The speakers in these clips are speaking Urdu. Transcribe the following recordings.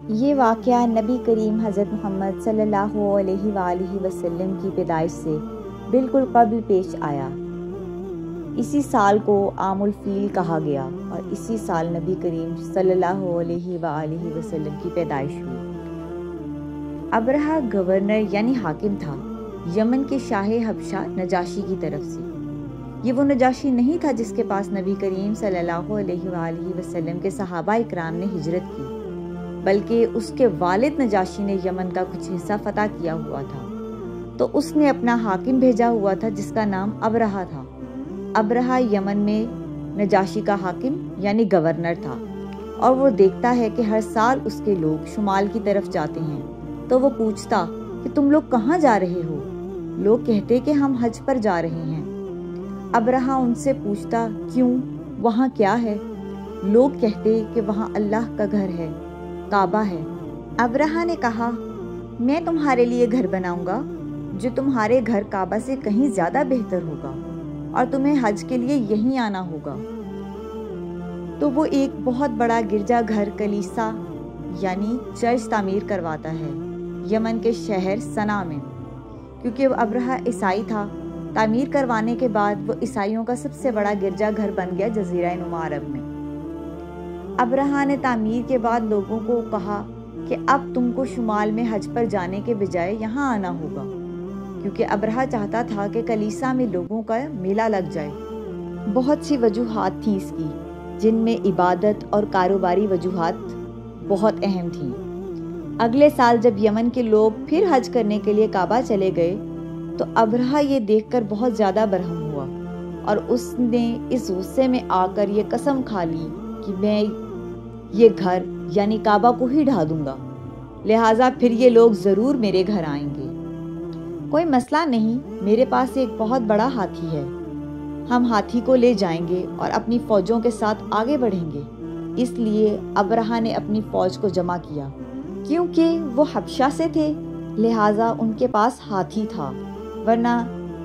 یہ واقعہ نبی کریم حضرت محمد صلی اللہ علیہ وآلہ وسلم کی پیدائش سے بالکل قبل پیش آیا۔ اسی سال کو عام الفیل کہا گیا اور اسی سال نبی کریم صلی اللہ علیہ وآلہ وسلم کی پیدائش ہوئی۔ ابرہہ گورنر یعنی حاکم تھا یمن کے شاہ حبشہ نجاشی کی طرف سے۔ یہ وہ نجاشی نہیں تھا جس کے پاس نبی کریم صلی اللہ علیہ وآلہ وسلم کے صحابہ اکرام نے ہجرت کی، بلکہ اس کے والد نجاشی نے یمن کا کچھ حصہ فتح کیا ہوا تھا، تو اس نے اپنا حاکم بھیجا ہوا تھا جس کا نام ابرہہ تھا۔ ابرہہ یمن میں نجاشی کا حاکم یعنی گورنر تھا، اور وہ دیکھتا ہے کہ ہر سال اس کے لوگ شمال کی طرف جاتے ہیں، تو وہ پوچھتا کہ تم لوگ کہاں جا رہے ہو؟ لوگ کہتے کہ ہم حج پر جا رہے ہیں۔ ابرہہ ان سے پوچھتا کیوں، وہاں کیا ہے؟ لوگ کہتے کہ وہاں اللہ کا گھر ہے، کعبہ ہے۔ ابرہہ نے کہا میں تمہارے لیے گھر بناؤں گا جو تمہارے گھر کعبہ سے کہیں زیادہ بہتر ہوگا، اور تمہیں حج کے لیے یہیں آنا ہوگا۔ تو وہ ایک بہت بڑا گرجا گھر کلیسا یعنی چرچ تعمیر کرواتا ہے یمن کے شہر صنعا میں، کیونکہ وہ ابرہہ عیسائی تھا۔ تعمیر کروانے کے بعد وہ عیسائیوں کا سب سے بڑا گرجا گھر بن گیا جزیرہ نما عرب میں۔ ابرہہ نے تعمیر کے بعد لوگوں کو کہا کہ اب تم کو شمال میں حج پر جانے کے بجائے یہاں آنا ہوگا، کیونکہ ابرہہ چاہتا تھا کہ کلیسا میں لوگوں کا میلہ لگ جائے۔ بہت سی وجوہات تھیں اس کی، جن میں عبادت اور کاروباری وجوہات بہت اہم تھیں۔ اگلے سال جب یمن کے لوگ پھر حج کرنے کے لیے کعبہ چلے گئے تو ابرہہ یہ دیکھ کر بہت زیادہ برہم ہوا، اور اس نے اس غصے میں آ کر یہ قسم کھا لی کہ میں یہ گھر یعنی کعبہ کو ہی ڈھا دوں گا، لہٰذا پھر یہ لوگ ضرور میرے گھر آئیں گے۔ کوئی مسئلہ نہیں، میرے پاس ایک بہت بڑا ہاتھی ہے، ہم ہاتھی کو لے جائیں گے اور اپنی فوجوں کے ساتھ آگے بڑھیں گے۔ اس لیے ابرہہ نے اپنی فوج کو جمع کیا، کیونکہ وہ حبشہ سے تھے لہٰذا ان کے پاس ہاتھی تھا، ورنہ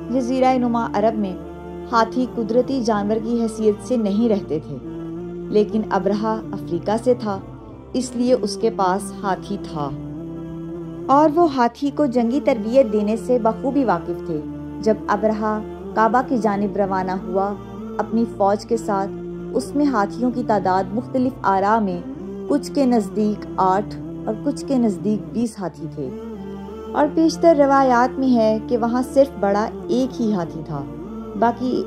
جزیرہ نما عرب میں ہاتھی قدرتی جانور کی حیثیت سے نہیں رہتے تھے، لیکن ابرہہ افریقہ سے تھا اس لیے اس کے پاس ہاتھی تھا، اور وہ ہاتھی کو جنگی تربیت دینے سے بخوبی واقف تھے۔ جب ابرہہ کعبہ کی جانب روانہ ہوا اپنی فوج کے ساتھ، اس میں ہاتھیوں کی تعداد مختلف آراء میں کچھ کے نزدیک 8 اور کچھ کے نزدیک 20 ہاتھی تھے، اور بیشتر روایات میں ہے کہ وہاں صرف بڑا ایک ہی ہاتھی تھا، باقی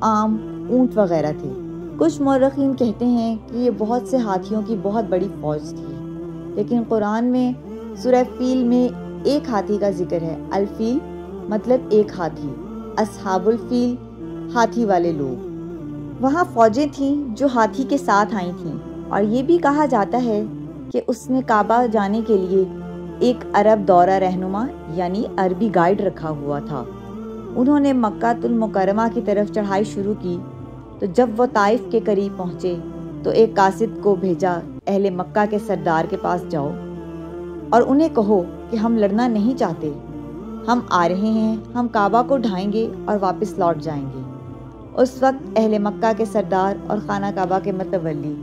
عام اونٹ وغیرہ تھے۔ کچھ مورخین کہتے ہیں کہ یہ بہت سے ہاتھیوں کی بہت بڑی فوج تھی، لیکن قرآن میں سورہ فیل میں ایک ہاتھی کا ذکر ہے۔ الفیل مطلب ایک ہاتھی، اصحاب الفیل ہاتھی والے لوگ۔ وہاں فوجیں تھیں جو ہاتھی کے ساتھ آئی تھیں، اور یہ بھی کہا جاتا ہے کہ اس نے کعبہ جانے کے لیے ایک عرب دورہ رہنما یعنی عربی گائیڈ رکھا ہوا تھا۔ انہوں نے مکہ المکرمہ کی طرف چڑھائی شروع کی، تو جب وہ طائف کے قریب پہنچے تو ایک قاصد کو بھیجا، اہل مکہ کے سردار کے پاس جاؤ اور انہیں کہو کہ ہم لڑنا نہیں چاہتے، ہم آ رہے ہیں، ہم کعبہ کو ڈھائیں گے اور واپس لوٹ جائیں گے۔ اس وقت اہل مکہ کے سردار اور خانہ کعبہ کے متولی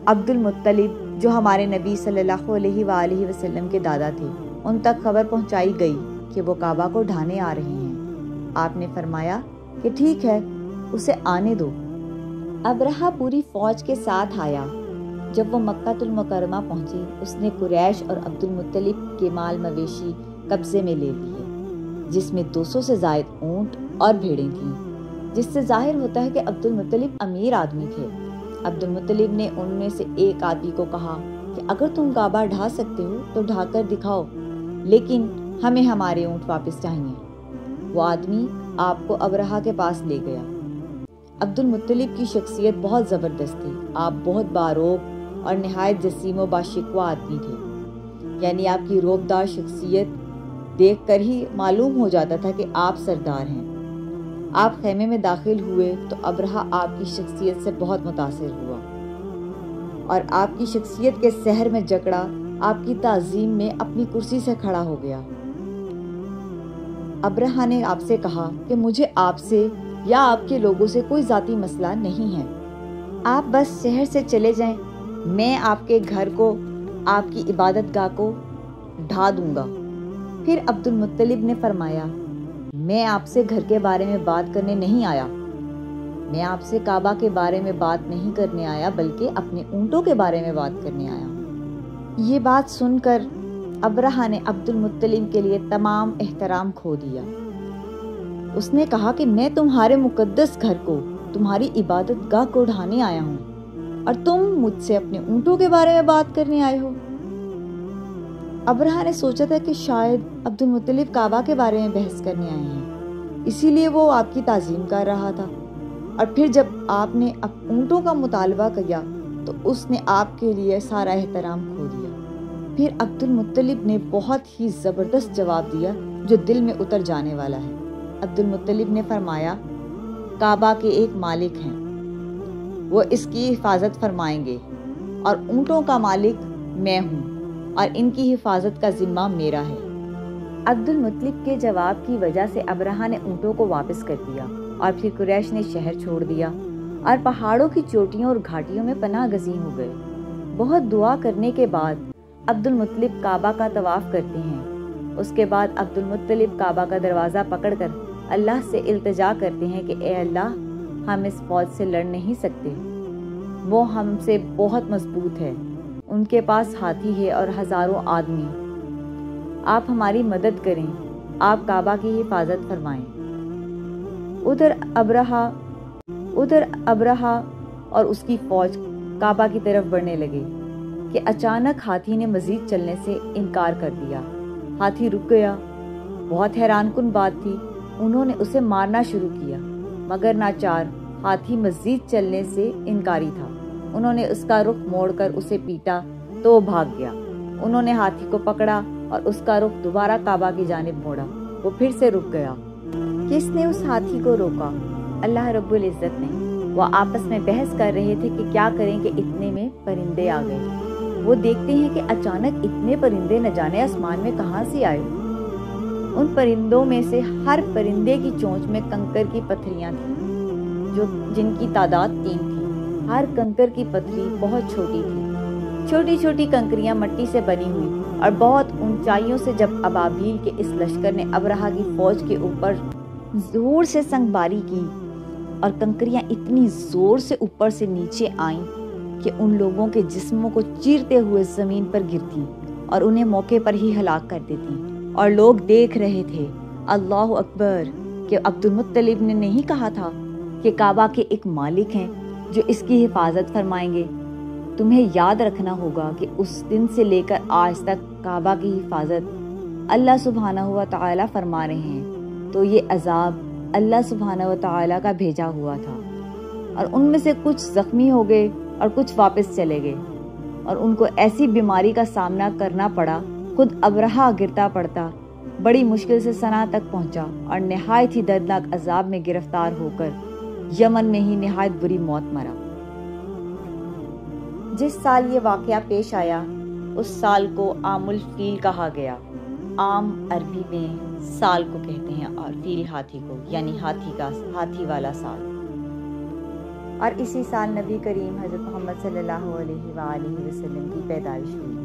عبد المطلب، جو ہمارے نبی صلی اللہ علیہ وآلہ وسلم کے دادا تھے، ان تک خبر پہنچائی گئی کہ وہ کعبہ کو ڈھانے آ رہے ہیں۔ آپ نے فرمایا کہ ٹھیک ہے، اسے آنے دو۔ ابرہہ پوری فوج کے ساتھ آیا۔ جب وہ مکہ المکرمہ پہنچی، اس نے قریش اور عبد المطلب کے مال مویشی قبضے میں لے لیے، جس میں 200 سے زائد اونٹ اور بھیڑیں تھیں، جس سے ظاہر ہوتا ہے کہ عبد المطلب امیر آدمی تھے۔ عبد المطلب نے ان میں سے ایک آدمی کو کہا کہ اگر تم کعبہ ڈھا سکتے ہو تو ڈھا کر دکھاؤ، لیکن ہمیں ہمارے اونٹ واپس چاہیے۔ وہ آدمی آپ کو ابرہہ کے پاس لے گیا۔ عبد المطلب کی شخصیت بہت زبردست تھی، آپ بہت باروب اور نہایت جسیم و باشکوہ آدمی تھے، یعنی آپ کی روبدار شخصیت دیکھ کر ہی معلوم ہو جاتا تھا کہ آپ سردار ہیں۔ آپ خیمے میں داخل ہوئے تو ابرہہ آپ کی شخصیت سے بہت متاثر ہوا، اور آپ کی شخصیت کے سحر میں جکڑا آپ کی تعظیم میں اپنی کرسی سے کھڑا ہو گیا۔ ابرہہ نے آپ سے کہا کہ مجھے آپ سے یا آپ کے لوگوں سے کوئی ذاتی مسئلہ نہیں ہے، آپ بس شہر سے چلے جائیں، میں آپ کے گھر کو آپ کی عبادت گاہ کو ڈھا دوں گا۔ پھر عبد المطلب نے فرمایا، میں آپ سے گھر کے بارے میں بات کرنے نہیں آیا، میں آپ سے کعبہ کے بارے میں بات نہیں کرنے آیا بلکہ اپنے اونٹوں کے بارے میں بات کرنے آیا ہوں۔ یہ بات سن کر ابرہہ نے عبد المطلب کے لیے تمام احترام کھو دیا۔ اس نے کہا کہ میں تمہارے مقدس گھر کو، تمہاری عبادت گاہ کو ڈھانے آیا ہوں اور تم مجھ سے اپنے اونٹوں کے بارے میں بات کرنے آئے ہو۔ ابرہہ نے سوچا تھا کہ شاید عبد المطلب کعبہ کے بارے میں بحث کرنے آئے ہیں، اسی لیے وہ آپ کی تعظیم کر رہا تھا، اور پھر جب آپ نے اونٹوں کا مطالبہ کیا تو اس نے آپ کے لیے سارا احترام کھو دیا۔ پھر عبد المطلب نے بہت ہی زبردست جواب دیا جو دل میں اتر جانے والا ہے۔ عبد المطلب نے فرمایا، کعبہ کے ایک مالک ہیں، وہ اس کی حفاظت فرمائیں گے، اور اونٹوں کا مالک میں ہوں اور ان کی حفاظت کا ذمہ میرا ہے۔ عبد المطلب کے جواب کی وجہ سے ابرہہ نے اونٹوں کو واپس کر دیا، اور پھر قریش نے شہر چھوڑ دیا اور پہاڑوں کی چوٹیوں اور گھاٹیوں میں پناہ گزین ہو گئے۔ بہت دعا کرنے کے بعد عبد المطلب کعبہ کا طواف کرتے ہیں۔ اس کے بعد عبد المطلب کعبہ کا دروازہ پکڑ کر اللہ سے التجا کرتے ہیں کہ اے اللہ، ہم اس فوج سے لڑ نہیں سکتے، وہ ہم سے بہت مضبوط ہے، ان کے پاس ہاتھی ہے اور ہزاروں آدمی، آپ ہماری مدد کریں، آپ کعبہ کی حفاظت فرمائیں۔ ادھر ابرہہ اور اس کی فوج کعبہ کی طرف بڑھنے لگے کہ اچانک ہاتھی نے مزید چلنے سے انکار کر دیا۔ ہاتھی رک گیا۔ بہت حیران کن بات تھی، انہوں نے اسے مارنا شروع کیا، مگر ناچار ہاتھی مزید چلنے سے انکاری تھا۔ انہوں نے اس کا رخ موڑ کر اسے پیٹا تو وہ بھاگ گیا۔ انہوں نے ہاتھی کو پکڑا اور اس کا رخ دوبارہ کعبہ کی جانب موڑا، وہ پھر سے رک گیا۔ کس نے اس ہاتھی کو روکا؟ اللہ رب العزت نے۔ وہ آپس میں بحث کر رہے تھے کہ کیا کریں کہ اتنے میں پرندے آ گئے۔ وہ دیکھتے ہیں کہ اچانک اتنے پرندے نہ جانے آسمان میں کہاں سے آئے۔ ان پرندوں میں سے ہر پرندے کی چونچ میں کنکر کی پتھریاں تھیں، جن کی تعداد 3 تھی۔ ہر کنکر کی پتھری بہت چھوٹی تھی، چھوٹی چھوٹی کنکریاں مٹی سے بنی ہوئی، اور بہت اونچائیوں سے جب ابابیل کے اس لشکر نے ابرہہ کی فوج کے اوپر زور سے سنگباری کی اور کنکریاں اتنی زور سے اوپر سے نیچے آئیں کہ ان لوگوں کے جسموں کو چیرتے ہوئے زمین پر گرتی اور انہیں موقع پر ہی ہلاک کر دیتی، اور لوگ دیکھ رہے تھے۔ اللہ اکبر! کہ عبد المطلب نے نہیں کہا تھا کہ کعبہ کے ایک مالک ہیں جو اس کی حفاظت فرمائیں گے؟ تمہیں یاد رکھنا ہوگا کہ اس دن سے لے کر آج تک کعبہ کی حفاظت اللہ سبحانہ و تعالی فرما رہے ہیں، تو یہ عذاب اللہ سبحانہ و تعالی کا بھیجا ہوا تھا، اور ان میں سے کچھ زخمی ہو گئے اور کچھ واپس چلے گئے، اور ان کو ایسی بیماری کا سامنا کرنا پڑا، خود ابرہہ گرتا پڑتا بڑی مشکل سے صنعا تک پہنچا اور نہایت ہی دردناک عذاب میں گرفتار ہو کر یمن میں ہی نہایت بری موت مرا۔ جس سال یہ واقعہ پیش آیا اس سال کو عام الفیل کہا گیا۔ عام عربی میں سال کو کہتے ہیں اور فیل ہاتھی کو، یعنی ہاتھی والا سال۔ اور اسی سال نبی کریم حضرت محمد صلی اللہ علیہ وآلہ وسلم کی پیدائش ہوئی۔